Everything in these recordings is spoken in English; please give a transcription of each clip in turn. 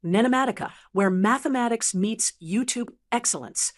NENOMATICA, where mathematics meets YouTube excellence.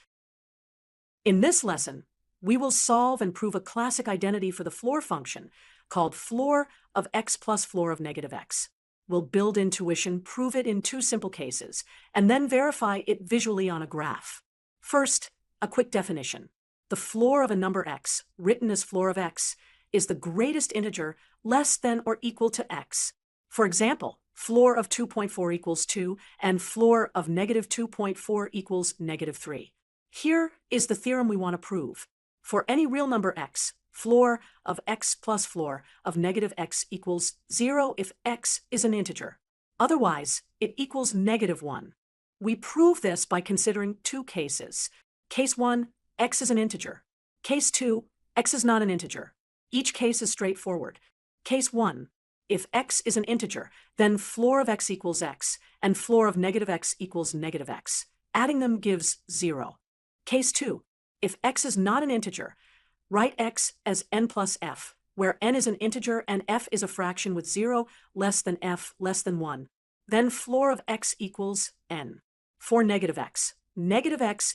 In this lesson, we will solve and prove a classic identity for the floor function called floor of x plus floor of negative x. We'll build intuition, prove it in two simple cases, and then verify it visually on a graph. First, a quick definition. The floor of a number x, written as floor of x, is the greatest integer less than or equal to x. For example, floor of 2.4 equals 2, and floor of negative 2.4 equals negative 3. Here is the theorem we want to prove. For any real number x, floor of x plus floor of negative x equals 0 if x is an integer. Otherwise, it equals negative 1. We prove this by considering two cases. Case 1, x is an integer. Case 2, x is not an integer. Each case is straightforward. Case 1, if x is an integer, then floor of x equals x, and floor of negative x equals negative x. Adding them gives 0. Case 2, if x is not an integer, write x as n plus f, where n is an integer and f is a fraction with 0 less than f less than 1. Then floor of x equals n. For negative x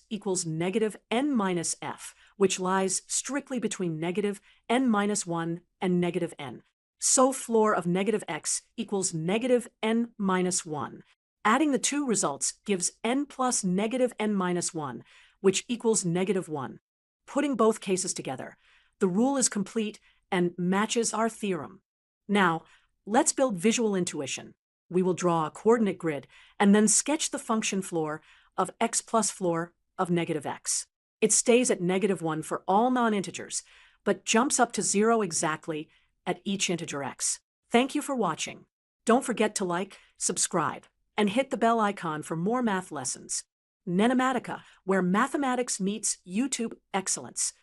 equals negative n minus f, which lies strictly between negative n minus 1 and negative n. So floor of negative x equals negative n minus 1. Adding the two results gives n plus negative n minus 1, which equals negative 1. Putting both cases together, the rule is complete and matches our theorem. Now, let's build visual intuition. We will draw a coordinate grid and then sketch the function floor of x plus floor of negative x. It stays at negative 1 for all non-integers, but jumps up to 0 exactly at each integer x. Thank you for watching. Don't forget to like, subscribe, and hit the bell icon for more math lessons. NENOMATICA, where mathematics meets YouTube excellence.